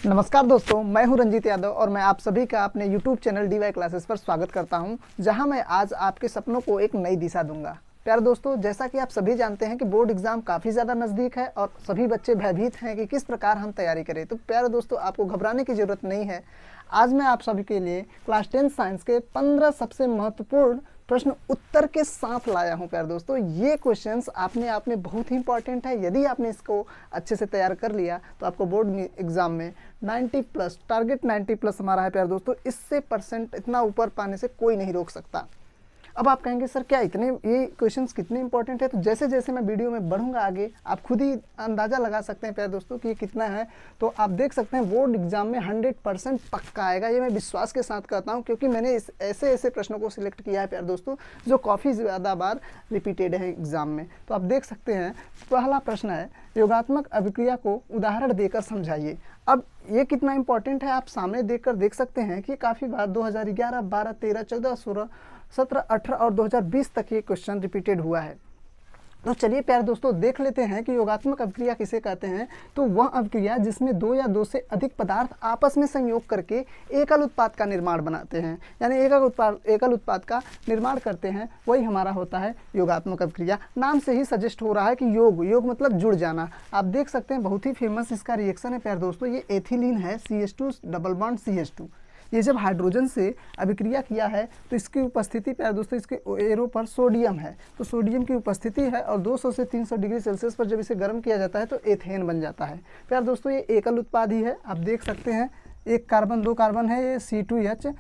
नमस्कार दोस्तों, मैं हूं रंजीत यादव और मैं आप सभी का अपने YouTube चैनल DY क्लासेस पर स्वागत करता हूं, जहां मैं आज आपके सपनों को एक नई दिशा दूंगा। प्यारे दोस्तों, जैसा कि आप सभी जानते हैं कि बोर्ड एग्जाम काफ़ी ज़्यादा नज़दीक है और सभी बच्चे भयभीत हैं कि किस प्रकार हम तैयारी करें। तो प्यारे दोस्तों, आपको घबराने की ज़रूरत नहीं है। आज मैं आप सभी के लिए क्लास 10 साइंस के 15 सबसे महत्वपूर्ण प्रश्न उत्तर के साथ लाया हूं। प्यारे दोस्तों, ये क्वेश्चंस अपने आप में बहुत ही इंपॉर्टेंट है। यदि आपने इसको अच्छे से तैयार कर लिया तो आपको बोर्ड एग्जाम में 90 प्लस, टारगेट 90 प्लस हमारा है प्यारे दोस्तों। इससे परसेंट इतना ऊपर पाने से कोई नहीं रोक सकता। अब आप कहेंगे सर क्या इतने ये क्वेश्चंस कितने इंपॉर्टेंट है? तो जैसे जैसे मैं वीडियो में बढ़ूंगा आगे, आप खुद ही अंदाज़ा लगा सकते हैं प्यारे दोस्तों कि ये कितना है। तो आप देख सकते हैं बोर्ड एग्जाम में 100% पक्का आएगा। ये मैं विश्वास के साथ कहता हूँ, क्योंकि मैंने ऐसे ऐसे प्रश्नों को सिलेक्ट किया है प्यारे दोस्तों जो काफ़ी ज़्यादा बार रिपीटेड है एग्जाम में। तो आप देख सकते हैं, पहला प्रश्न है, योगात्मक अभिक्रिया को उदाहरण देकर समझाइए। अब ये कितना इंपॉर्टेंट है आप सामने देखकर देख सकते हैं कि काफ़ी बार 2011, 12, 13, 14, 16, 17, 18 और 2020 तक ये क्वेश्चन रिपीटेड हुआ है। तो चलिए प्यारे दोस्तों देख लेते हैं कि योगात्मक अभिक्रिया किसे कहते हैं। तो वह अभिक्रिया जिसमें दो या दो से अधिक पदार्थ आपस में संयोग करके एकल उत्पाद का निर्माण बनाते हैं, यानी एकल उत्पाद का निर्माण करते हैं, वही हमारा होता है योगात्मक अभिक्रिया। नाम से ही सजेस्ट हो रहा है कि योग मतलब जुड़ जाना। आप देख सकते हैं बहुत ही फेमस इसका रिएक्शन है प्यारे दोस्तों, ये एथिलीन है, CH2 डबल बॉन्ड CH2। ये जब हाइड्रोजन से अभिक्रिया किया है तो इसकी उपस्थिति प्यारे दोस्तों, इसके एरो पर सोडियम है, तो सोडियम की उपस्थिति है और 200 से 300 डिग्री सेल्सियस पर जब इसे गर्म किया जाता है तो एथेन बन जाता है। प्यारे दोस्तों, ये एकल उत्पाद ही है। आप देख सकते हैं एक कार्बन, दो कार्बन है, ये C2H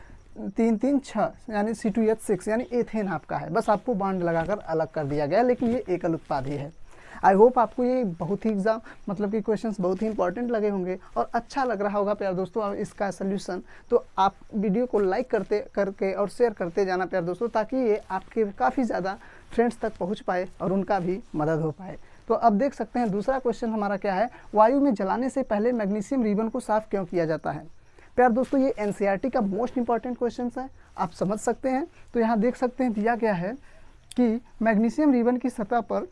336 यानी C2H6 यानी एथेन आपका है। बस आपको बॉन्ड लगाकर अलग कर दिया गया, लेकिन ये एकल उत्पाद ही है। आई होप आपको ये बहुत ही एग्जाम मतलब कि क्वेश्चंस बहुत ही इंपॉर्टेंट लगे होंगे और अच्छा लग रहा होगा प्यारे दोस्तों इसका सल्यूशन। तो आप वीडियो को लाइक करके और शेयर करते जाना प्यारे दोस्तों, ताकि ये आपके काफ़ी ज़्यादा फ्रेंड्स तक पहुंच पाए और उनका भी मदद हो पाए। तो अब देख सकते हैं दूसरा क्वेश्चन हमारा क्या है, वायु में जलाने से पहले मैग्नीशियम रिबन को साफ क्यों किया जाता है? प्यारे दोस्तों, ये NCERT का मोस्ट इंपॉर्टेंट क्वेश्चन है, आप समझ सकते हैं। तो यहाँ देख सकते हैं दिया गया है कि मैग्नीशियम रिबन की सतह पर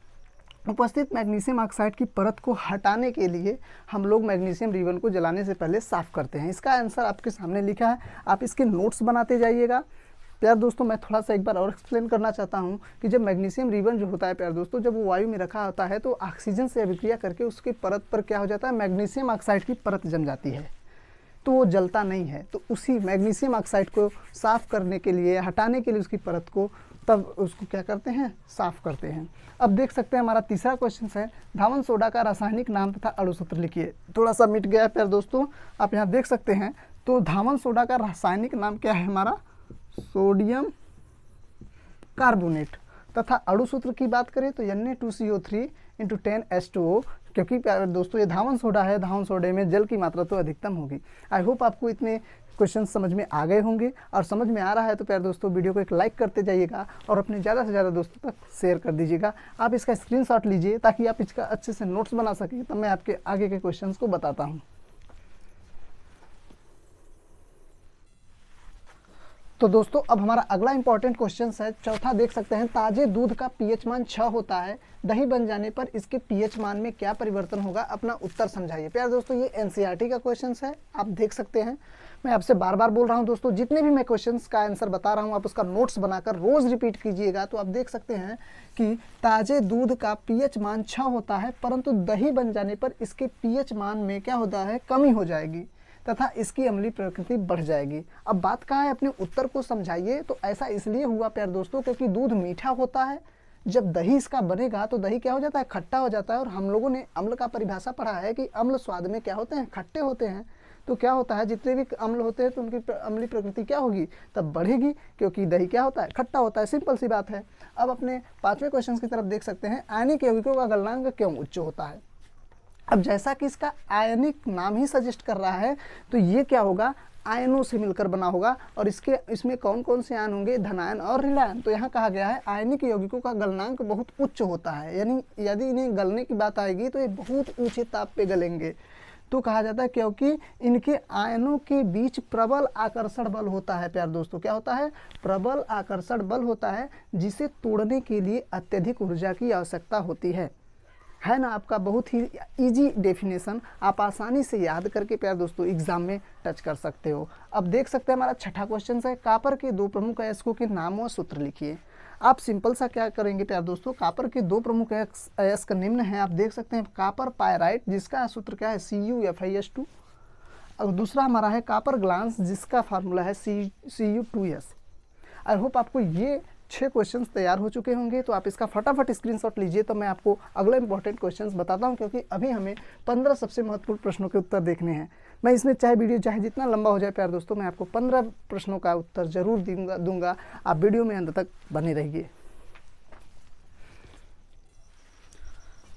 उपस्थित मैग्नीशियम ऑक्साइड की परत को हटाने के लिए हम लोग मैग्नीशियम रिबन को जलाने से पहले साफ़ करते हैं। इसका आंसर आपके सामने लिखा है, आप इसके नोट्स बनाते जाइएगा। प्यार दोस्तों, मैं थोड़ा सा एक बार और एक्सप्लेन करना चाहता हूं कि जब मैग्नीशियम रिबन जो होता है प्यार दोस्तों, जब वो वायु में रखा होता है तो ऑक्सीजन से अभिक्रिया करके उसकी परत पर क्या हो जाता है, मैग्नीशियम ऑक्साइड की परत जम जाती है, तो वो जलता नहीं है। तो उसी मैग्नीशियम ऑक्साइड को साफ़ करने के लिए, हटाने के लिए उसकी परत को, तब उसको क्या करते हैं, साफ़ करते हैं। अब देख सकते हैं हमारा तीसरा क्वेश्चन है, धावन सोडा का रासायनिक नाम तथा अणुसूत्र लिखिए। थोड़ा सा मिट गया है प्यारे दोस्तों, आप यहाँ देख सकते हैं। तो धावन सोडा का रासायनिक नाम क्या है हमारा, सोडियम कार्बोनेट, तथा अणुसूत्र की बात करें तो Na2CO3 × 10H2O, क्योंकि प्यारे दोस्तों ये धावन सोडा है, धावन सोडे में जल की मात्रा तो अधिकतम होगी। आई होप आपको इतने क्वेश्चन समझ में आ गए होंगे, और समझ में आ रहा है तो प्यारे दोस्तों वीडियो को एक लाइक करते जाइएगा और अपने ज़्यादा से ज़्यादा दोस्तों तक शेयर कर दीजिएगा। आप इसका स्क्रीनशॉट लीजिए ताकि आप इसका अच्छे से नोट्स बना सकें, तब मैं आपके आगे के क्वेश्चंस को बताता हूँ। तो दोस्तों अब हमारा अगला इंपॉर्टेंट क्वेश्चन है, चौथा देख सकते हैं, ताजे दूध का pH मान 6 होता है, दही बन जाने पर इसके pH मान में क्या परिवर्तन होगा, अपना उत्तर समझाइए। प्यारे दोस्तों, ये NCERT का क्वेश्चन है, आप देख सकते हैं। मैं आपसे बार बार बोल रहा हूं दोस्तों, जितने भी मैं क्वेश्चंस का आंसर बता रहा हूं आप उसका नोट्स बनाकर रोज़ रिपीट कीजिएगा। तो आप देख सकते हैं कि ताजे दूध का pH मान 6 होता है, परंतु दही बन जाने पर इसके pH मान में क्या होता है, कमी हो जाएगी तथा इसकी अम्लीय प्रकृति बढ़ जाएगी। अब बात कहाँ है, अपने उत्तर को समझाइए। तो ऐसा इसलिए हुआ प्यारे दोस्तों क्योंकि दूध मीठा होता है, जब दही इसका बनेगा तो दही क्या हो जाता है, खट्टा हो जाता है। और हम लोगों ने अम्ल का परिभाषा पढ़ा है कि अम्ल स्वाद में क्या होते हैं, खट्टे होते हैं। तो क्या होता है, जितने भी अम्ल होते हैं तो उनकी अम्लीय प्रकृति क्या होगी, तब बढ़ेगी, क्योंकि दही क्या होता है, खट्टा होता है। सिंपल सी बात है। अब अपने पांचवें क्वेश्चन की तरफ देख सकते हैं, आयनिक यौगिकों का गलनांक क्यों उच्च होता है? अब जैसा कि इसका आयनिक नाम ही सजेस्ट कर रहा है, तो ये क्या होगा, आयनों से मिलकर बना होगा। और इसमें कौन कौन से आयन होंगे, धनायन और ऋणायन। तो यहाँ कहा गया है आयनिक यौगिकों का गलनांक बहुत उच्च होता है, यानी यदि इन्हें गलने की बात आएगी तो ये बहुत ऊंचे ताप पे गलेंगे। तो कहा जाता है क्योंकि इनके आयनों के बीच प्रबल आकर्षण बल होता है। प्यार दोस्तों, क्या होता है, प्रबल आकर्षण बल होता है, जिसे तोड़ने के लिए अत्यधिक ऊर्जा की आवश्यकता होती है। है ना आपका बहुत ही इजी डेफिनेशन, आप आसानी से याद करके प्यारे दोस्तों एग्जाम में टच कर सकते हो। अब देख सकते हैं हमारा छठा क्वेश्चन है, कॉपर के दो प्रमुख अयस्कों के नाम व सूत्र लिखिए। आप सिंपल सा क्या करेंगे प्यारे दोस्तों, कॉपर के दो प्रमुख अयस्क निम्न है, आप देख सकते हैं कॉपर पायराइट जिसका सूत्र क्या है CuFiS2, और दूसरा हमारा है कॉपर ग्लांस जिसका फार्मूला है Cu2S। आई होप आपको ये 6 क्वेश्चंस तैयार हो चुके होंगे, तो आप इसका फटाफट स्क्रीनशॉट लीजिए। तो मैं आपको अगले इंपॉर्टेंट क्वेश्चंस बताता हूं, क्योंकि अभी हमें 15 सबसे महत्वपूर्ण प्रश्नों के उत्तर देखने हैं। मैं इसमें चाहे वीडियो चाहे जितना लंबा हो जाए प्यारे दोस्तों, मैं आपको 15 प्रश्नों का उत्तर जरूर दूंगा। आप वीडियो में अंत तक बने रहिए।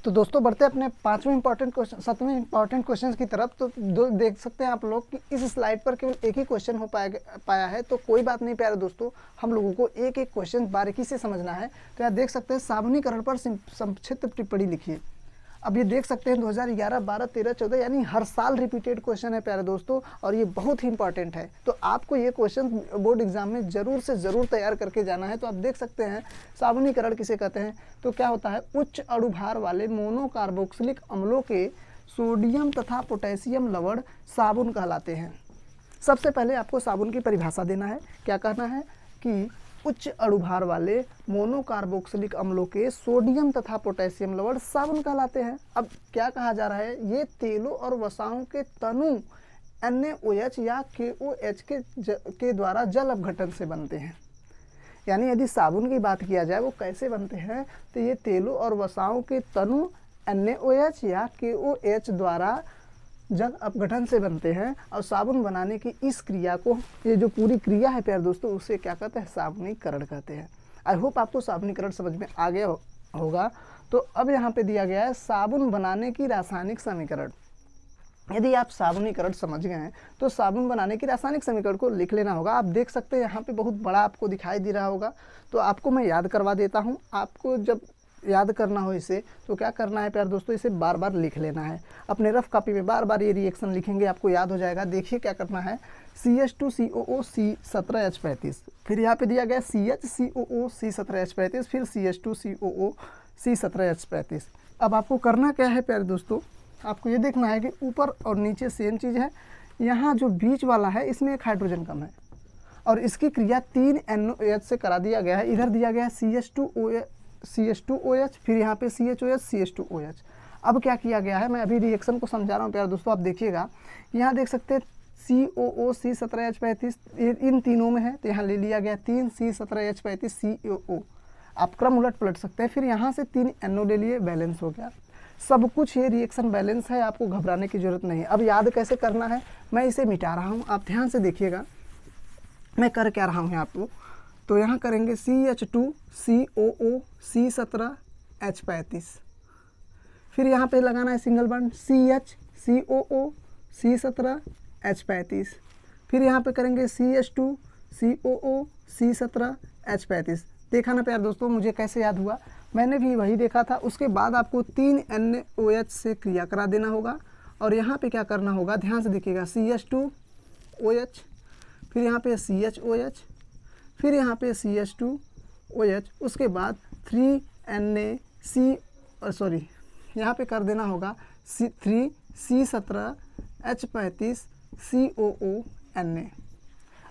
तो दोस्तों बढ़ते अपने 7वें इंपॉर्टेंट क्वेश्चन की तरफ। तो देख सकते हैं आप लोग कि इस स्लाइड पर केवल एक ही क्वेश्चन हो पाया है, तो कोई बात नहीं प्यारे दोस्तों, हम लोगों को एक एक क्वेश्चन बारीकी से समझना है। तो यहाँ देख सकते हैं साबुनीकरण पर संक्षिप्त टिप्पणी लिखिए। अब ये देख सकते हैं 2011, 12, 13, 14 यानी हर साल रिपीटेड क्वेश्चन है प्यारे दोस्तों, और ये बहुत ही इंपॉर्टेंट है। तो आपको ये क्वेश्चन बोर्ड एग्जाम में ज़रूर से ज़रूर तैयार करके जाना है। तो आप देख सकते हैं साबुनीकरण किसे कहते हैं, तो क्या होता है, उच्च अणुभार वाले मोनोकार्बोक्सिलिक अम्लों के सोडियम तथा पोटेशियम लवण साबुन कहलाते हैं। सबसे पहले आपको साबुन की परिभाषा देना है। क्या कहना है कि उच्च अणुभार वाले मोनोकार्बोक्सिलिक अम्लों के सोडियम तथा पोटेशियम लवण साबुन कहलाते हैं। अब क्या कहा जा रहा है, ये तेलों और वसाओं के तनु NaOH या KOH के द्वारा जल अपघटन से बनते हैं। यानी यदि साबुन की बात किया जाए वो कैसे बनते हैं, तो ये तेलों और वसाओं के तनु NaOH या KOH द्वारा जल अपघटन से बनते हैं। और साबुन बनाने की इस क्रिया को, ये जो पूरी क्रिया है प्यारे दोस्तों, उसे क्या कहते हैं, साबुनीकरण कहते हैं। आई होप आपको साबुनीकरण समझ में आ गया होगा। तो अब यहाँ पे दिया गया है साबुन बनाने की रासायनिक समीकरण। यदि आप साबुनीकरण समझ गए हैं तो साबुन बनाने की रासायनिक समीकरण को लिख लेना होगा। आप देख सकते हैं यहाँ पे बहुत बड़ा आपको दिखाई दे रहा होगा, तो आपको मैं याद करवा देता हूँ। आपको जब याद करना हो इसे तो क्या करना है प्यारे दोस्तों, इसे बार बार लिख लेना है। अपने रफ कॉपी में बार बार ये रिएक्शन लिखेंगे, आपको याद हो जाएगा। देखिए क्या करना है, CH2COO C17H35, फिर यहाँ पे दिया गया CHCOO C17H35, फिर CH2COO C17H35। अब आपको करना क्या है प्यारे दोस्तों, आपको ये देखना है कि ऊपर और नीचे सेम चीज़ है। यहाँ जो बीच वाला है इसमें एक हाइड्रोजन कम है, और इसकी क्रिया 3 NaOH से करा दिया गया है। इधर दिया गया है CH2OH, फिर यहाँ पे CHOH CH2OH। अब क्या किया गया है, मैं अभी रिएक्शन को समझा रहा हूँ प्यारे दोस्तों। आप देखिएगा यहाँ देख सकते हैं COO C17H35 इन तीनों में है, तो यहाँ ले लिया गया 3 C17H35 COO। आप क्रम उलट पलट सकते हैं। फिर यहाँ से 3 NO ले लिए, बैलेंस हो गया। सब कुछ ये रिएक्शन बैलेंस है, आपको घबराने की जरूरत नहीं है। अब याद कैसे करना है, मैं इसे मिटा रहा हूँ, आप ध्यान से देखिएगा मैं कर क्या रहा हूँ आपको। तो यहाँ करेंगे CH2COO C17H35, फिर यहाँ पे लगाना है सिंगल बॉन्ड CHCOO C17H35, फिर यहाँ पे करेंगे CH2COO C17H35। देखा ना प्यार दोस्तों मुझे कैसे याद हुआ, मैंने भी वही देखा था। उसके बाद आपको 3 NaOH से क्रिया करा देना होगा, और यहाँ पे क्या करना होगा, ध्यान से देखिएगा CH2OH, फिर यहाँ पे CHOH, फिर यहाँ पे CH2OH, उसके बाद 3 यहाँ पे कर देना होगा 3 C17H35 COO Na।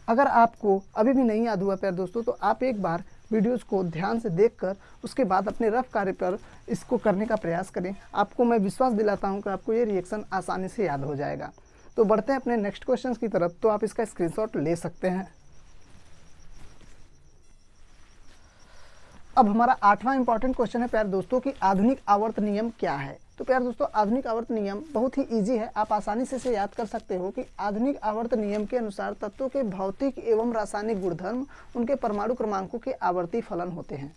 अगर आपको अभी भी नहीं याद हुआ प्यारे दोस्तों, तो आप एक बार वीडियोज़ को ध्यान से देखकर उसके बाद अपने रफ कार्य पर इसको करने का प्रयास करें। आपको मैं विश्वास दिलाता हूं कि आपको ये रिएक्शन आसानी से याद हो जाएगा। तो बढ़ते हैं अपने नेक्स्ट क्वेश्चन की तरफ। तो आप इसका स्क्रीनशॉट ले सकते हैं। अब हमारा 8वां इंपॉर्टेंट क्वेश्चन है प्यारे दोस्तों कि आधुनिक आवर्त नियम क्या है। तो प्यारे दोस्तों आधुनिक आवर्त नियम बहुत ही इजी है, आप आसानी से इसे याद कर सकते हो कि आधुनिक आवर्त नियम के अनुसार तत्वों के भौतिक एवं रासायनिक गुणधर्म उनके परमाणु क्रमांकों के आवर्ती फलन होते हैं।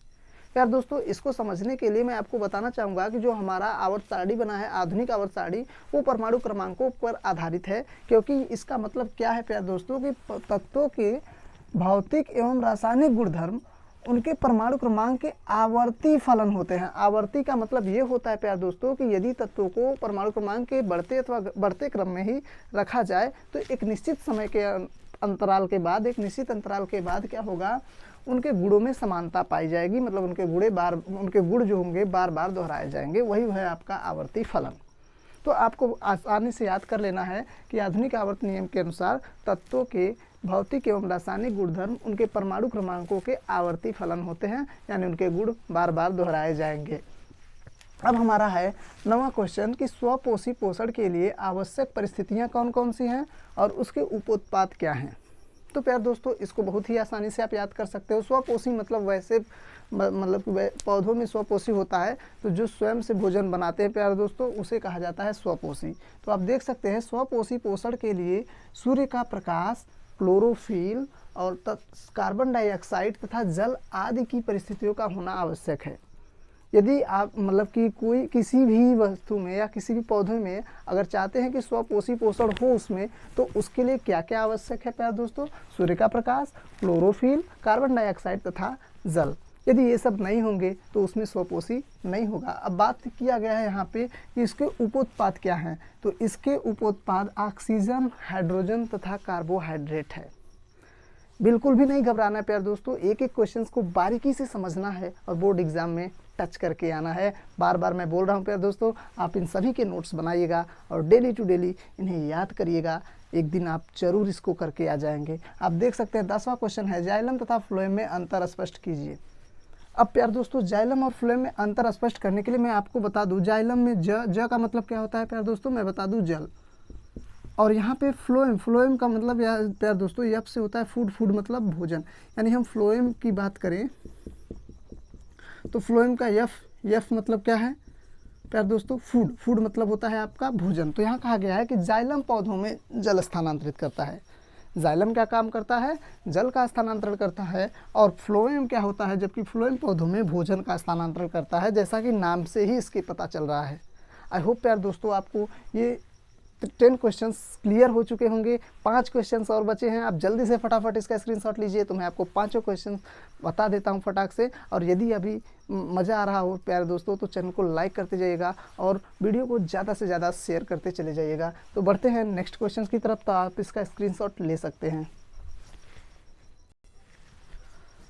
प्यारे दोस्तों इसको समझने के लिए मैं आपको बताना चाहूँगा कि जो हमारा आवर्त सारणी बना है, आधुनिक आवर्त सारणी, वो परमाणु क्रमांकों पर आधारित है। क्योंकि इसका मतलब क्या है प्यारे दोस्तों कि तत्वों के भौतिक एवं रासायनिक गुणधर्म उनके परमाणु क्रमांक के आवर्ती फलन होते हैं। आवर्ती का मतलब ये होता है प्यारे दोस्तों कि यदि तत्वों को परमाणु क्रमांक के बढ़ते क्रम में ही रखा जाए तो एक निश्चित समय के अंतराल के बाद, एक निश्चित अंतराल के बाद क्या होगा, उनके गुणों में समानता पाई जाएगी, मतलब उनके गुण जो होंगे बार बार दोहराए जाएंगे, वही है आपका आवर्ती फलन। तो आपको आसानी से याद कर लेना है कि आधुनिक आवर्त नियम के अनुसार तत्वों के भौतिक एवं रासायनिक गुणधर्म उनके परमाणु क्रमांकों के आवर्ती फलन होते हैं, यानी उनके गुण बार बार दोहराए जाएंगे। अब हमारा है 9वां क्वेश्चन कि स्वपोषी पोषण के लिए आवश्यक परिस्थितियां कौन कौन सी हैं और उसके उपोत्पाद क्या हैं। तो प्यार दोस्तों, इसको बहुत ही आसानी से आप याद कर सकते हो। स्वपोषी मतलब वैसे मतलब पौधों में स्वपोषी होता है, तो जो स्वयं से भोजन बनाते हैं प्यार दोस्तों, उसे कहा जाता है स्वपोषी। तो आप देख सकते हैं स्वपोषी पोषण के लिए सूर्य का प्रकाश, क्लोरोफिल और कार्बन डाइऑक्साइड तथा जल आदि की परिस्थितियों का होना आवश्यक है। यदि आप मतलब कि कोई किसी भी वस्तु में या किसी भी पौधे में अगर चाहते हैं कि स्वपोषी पोषण हो उसमें, तो उसके लिए क्या क्या आवश्यक है प्यार दोस्तों? सूर्य का प्रकाश, क्लोरोफिल, कार्बन डाइऑक्साइड तथा जल। यदि ये सब नहीं होंगे तो उसमें स्वपोषी नहीं होगा। अब बात किया गया है यहाँ पे कि इसके उपोत्पाद क्या हैं, तो इसके उपोत्पाद ऑक्सीजन, हाइड्रोजन तथा कार्बोहाइड्रेट है। बिल्कुल भी नहीं घबराना है प्यार दोस्तों, एक एक क्वेश्चंस को बारीकी से समझना है और बोर्ड एग्जाम में टच करके आना है। बार बार मैं बोल रहा हूँ प्यार दोस्तों, आप इन सभी के नोट्स बनाइएगा और डेली टू डेली इन्हें याद करिएगा। एक दिन आप जरूर इसको करके आ जाएंगे। आप देख सकते हैं 10वां क्वेश्चन है जाइलम तथा फ्लोएम में अंतर स्पष्ट कीजिए। अब प्यार दोस्तों, जाइलम और फ्लोएम में अंतर स्पष्ट करने के लिए मैं आपको बता दूं, जाइलम में ज का मतलब क्या होता है प्यार दोस्तों, मैं बता दूं जल। और यहाँ पे फ्लोएम का मतलब प्यार दोस्तों यफ से होता है फूड, फूड मतलब भोजन। यानी हम फ्लोएम की बात करें तो फ्लोएम का यफ मतलब क्या है प्यार दोस्तों, फूड, फूड मतलब होता है आपका भोजन। तो यहाँ कहा गया है कि जाइलम पौधों में जल स्थानांतरित करता है। जाइलम क्या काम करता है? जल का स्थानांतरण करता है। और फ्लोएम क्या होता है? जबकि फ्लोएम पौधों में भोजन का स्थानांतरण करता है, जैसा कि नाम से ही इसके पता चल रहा है। आई होप प्यार दोस्तों आपको ये 10 क्वेश्चंस क्लियर हो चुके होंगे। 5 क्वेश्चंस और बचे हैं, आप जल्दी से फटाफट इसका स्क्रीनशॉट लीजिए, तो मैं आपको 5 क्वेश्चंस बता देता हूं फटाक से। और यदि अभी मज़ा आ रहा हो प्यारे दोस्तों तो चैनल को लाइक करते जाइएगा और वीडियो को ज़्यादा से ज़्यादा शेयर करते चले जाइएगा। तो बढ़ते हैं नेक्स्ट क्वेश्चन की तरफ, तो आप इसका स्क्रीनशॉट ले सकते हैं।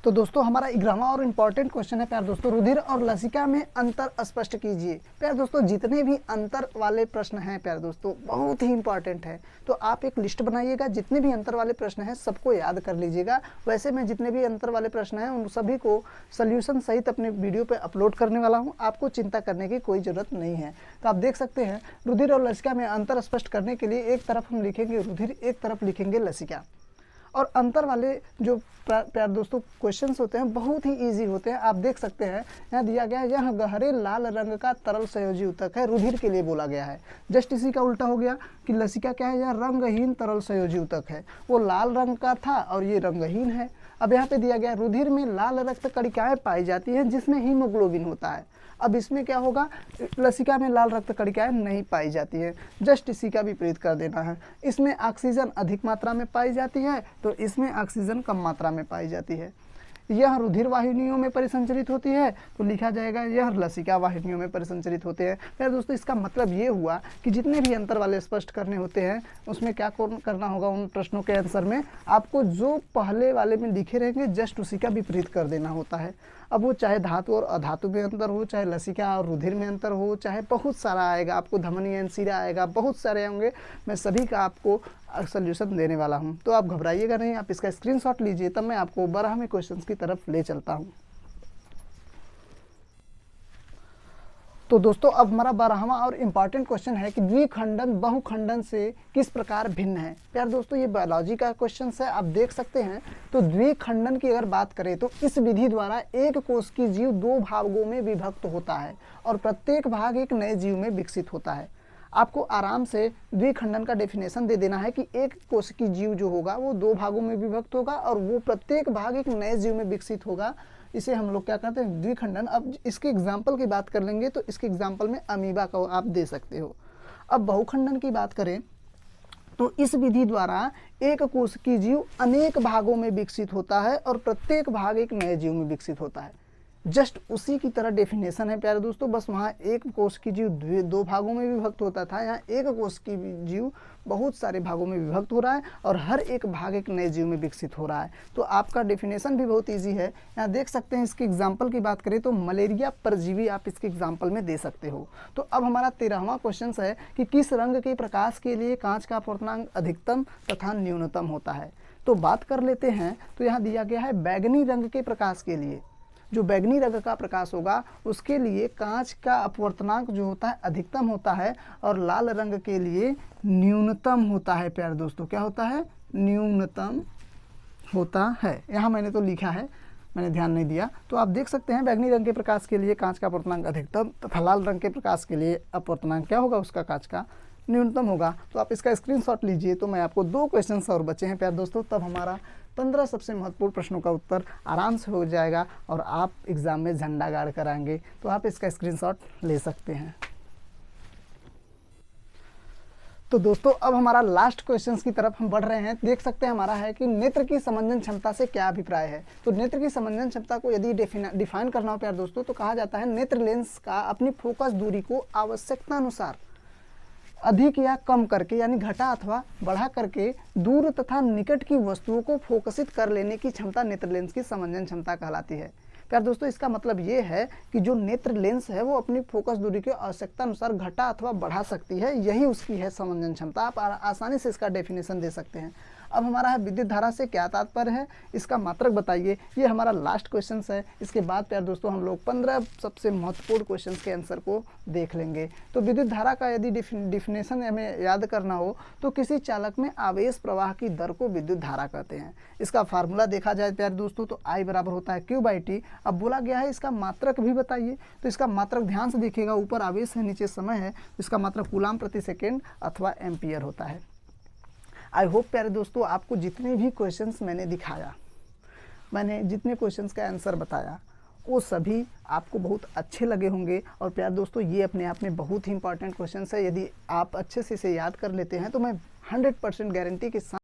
तो दोस्तों हमारा 11वां और इम्पॉर्टेंट क्वेश्चन है प्यार दोस्तों, रुधिर और लसिका में अंतर स्पष्ट कीजिए। प्यार दोस्तों जितने भी अंतर वाले प्रश्न हैं प्यार दोस्तों बहुत ही इंपॉर्टेंट है, तो आप एक लिस्ट बनाइएगा, जितने भी अंतर वाले प्रश्न हैं सबको याद कर लीजिएगा। वैसे मैं जितने भी अंतर वाले प्रश्न हैं उन सभी को सोल्यूशन सहित अपने वीडियो पर अपलोड करने वाला हूँ, आपको चिंता करने की कोई ज़रूरत नहीं है। तो आप देख सकते हैं रुधिर और लसिका में अंतर स्पष्ट करने के लिए एक तरफ हम लिखेंगे रुधिर, एक तरफ लिखेंगे लसिका। और अंतर वाले जो प्यार दोस्तों क्वेश्चंस होते हैं बहुत ही इजी होते हैं। आप देख सकते हैं यहाँ दिया गया है, यह गहरे लाल रंग का तरल संयोजी ऊतक है, रुधिर के लिए बोला गया है। जस्ट इसी का उल्टा हो गया कि लसिका क्या है, यह रंगहीन तरल संयोजी ऊतक है। वो लाल रंग का था और ये रंगहीन है। अब यहाँ पे दिया गया रुधिर में लाल रक्त कणिकाएं पाई जाती हैं जिसमें हीमोग्लोबिन होता है। अब इसमें क्या होगा, लसिका में लाल रक्त कणिकाएं नहीं पाई जाती है, जस्ट इसी का विपरीत कर देना है। इसमें ऑक्सीजन अधिक मात्रा में पाई जाती है तो इसमें ऑक्सीजन कम मात्रा में पाई जाती है। यह रुधिर वाहिनियों में परिसंचरित होती है तो लिखा जाएगा यह लसिका वाहिनियों में परिसंचरित होते हैं। फिर दोस्तों इसका मतलब ये हुआ कि जितने भी अंतर वाले स्पष्ट करने होते हैं उसमें क्या करना होगा, उन प्रश्नों के आंसर में आपको जो पहले वाले में लिखे रहेंगे जस्ट उसी का विपरीत कर देना होता है। अब वो चाहे धातु और अधातु में अंतर हो, चाहे लसिका और रुधिर में अंतर हो, चाहे बहुत सारा आएगा, आपको धमनी एंड शिरा आएगा, बहुत सारे होंगे, मैं सभी का आपको सोल्यूशन देने वाला हूं। तो आप घबराइएगा नहीं, आप इसका स्क्रीनशॉट लीजिए, तब मैं आपको 12वें क्वेश्चन की तरफ ले चलता हूं। तो दोस्तों अब हमारा 12वां और इम्पॉर्टेंट क्वेश्चन है कि द्विखंडन बहुखंडन से किस प्रकार भिन्न है। प्यार दोस्तों ये बायोलॉजी का क्वेश्चन है, आप देख सकते हैं। तो द्विखंडन की अगर बात करें तो इस विधि द्वारा एक कोश की जीव 2 भागों में विभक्त होता है और प्रत्येक भाग एक नए जीव में विकसित होता है। आपको आराम से द्विखंडन का डेफिनेशन दे देना है कि एक कोश की जीव जो होगा वो 2 भागों में विभक्त होगा और वो प्रत्येक भाग एक नए जीव में विकसित होगा। इसे हम लोग क्या कहते हैं, द्विखंडन। अब इसके एग्जाम्पल की बात कर लेंगे तो इसके एग्जाम्पल में अमीबा का आप दे सकते हो। अब बहुखंडन की बात करें तो इस विधि द्वारा एक कोश की जीव अनेक भागों में विकसित होता है और प्रत्येक भाग एक नए जीव में विकसित होता है। जस्ट उसी की तरह डेफिनेशन है प्यारे दोस्तों, बस वहाँ एक कोष की जीव दो भागों में विभक्त होता था, यहाँ एक कोष की जीव बहुत सारे भागों में विभक्त हो रहा है और हर एक भाग एक नए जीव में विकसित हो रहा है। तो आपका डेफिनेशन भी बहुत ईजी है। यहाँ देख सकते हैं, इसके एग्जाम्पल की बात करें तो मलेरिया परजीवी आप इसके एग्जाम्पल में दे सकते हो। तो अब हमारा 13वां क्वेश्चन है कि किस रंग के प्रकाश के लिए कांच का अपवर्तनांक अधिकतम तथा न्यूनतम होता है। तो बात कर लेते हैं, तो यहाँ दिया गया है बैगनी रंग के प्रकाश के लिए, जो बैगनी रंग का प्रकाश होगा उसके लिए कांच का अपवर्तनांक जो होता है अधिकतम होता है और लाल रंग के लिए न्यूनतम होता है। प्यारे दोस्तों क्या होता है? न्यूनतम होता है। यहाँ मैंने तो लिखा है, मैंने ध्यान नहीं दिया। तो आप देख सकते हैं बैगनी रंग के प्रकाश के लिए कांच का अपवर्तनांक अधिकतम तथा लाल रंग के प्रकाश के लिए अपवर्तनांक क्या होगा उसका, कांच का न्यूनतम होगा। तो आप इसका स्क्रीनशॉट लीजिए। तो मैं आपको 2 क्वेश्चन और बचे हैं प्यारे दोस्तों, तब हमारा 15 सबसे महत्वपूर्ण प्रश्नों का उत्तर आराम से हो जाएगा और आप एग्ज़ाम में झंडा गाड़ कर आएंगे। तो आप इसका स्क्रीनशॉट ले सकते हैं। तो दोस्तों अब हमारा लास्ट क्वेश्चंस की तरफ हम बढ़ रहे हैं। देख सकते हैं हमारा है कि नेत्र की समंजन क्षमता से क्या अभिप्राय है। तो नेत्र की समंजन क्षमता को यदि डिफाइन करना हो प्यारे दोस्तों, तो कहा जाता है नेत्र लेंस का अपनी फोकस दूरी को आवश्यकता अनुसार अधिक या कम करके, यानी घटा अथवा बढ़ा करके दूर तथा निकट की वस्तुओं को फोकसित कर लेने की क्षमता नेत्र लेंस की समंजन क्षमता कहलाती है। प्यार दोस्तों इसका मतलब ये है कि जो नेत्र लेंस है वो अपनी फोकस दूरी की आवश्यकता अनुसार घटा अथवा बढ़ा सकती है, यही उसकी है समंजन क्षमता। आप आसानी से इसका डेफिनेशन दे सकते हैं। अब हमारा है विद्युत धारा से क्या तात्पर्य है, इसका मात्रक बताइए। ये हमारा लास्ट क्वेश्चन है। इसके बाद प्यार दोस्तों हम लोग 15 सबसे महत्वपूर्ण क्वेश्चन के आंसर को देख लेंगे। तो विद्युत धारा का यदि डिफिनेशन हमें याद करना हो तो किसी चालक में आवेश प्रवाह की दर को विद्युत धारा कहते हैं। इसका फार्मूला देखा जाए प्यार दोस्तों तो I बराबर होता है Q/T। अब बोला गया है इसका मात्रक भी बताइए। तो इसका मात्रक ध्यान से देखिएगा, ऊपर आवेश है नीचे समय है, इसका मात्रक कूलाम प्रति सेकेंड अथवा एम्पियर होता है। आई होप प्यारे दोस्तों आपको जितने भी क्वेश्चंस मैंने दिखाया, मैंने जितने क्वेश्चंस का आंसर बताया वो सभी आपको बहुत अच्छे लगे होंगे। और प्यार दोस्तों ये अपने आप में बहुत ही इंपॉर्टेंट क्वेश्चंस है। यदि आप अच्छे से इसे याद कर लेते हैं तो मैं 100% गारंटी के साथ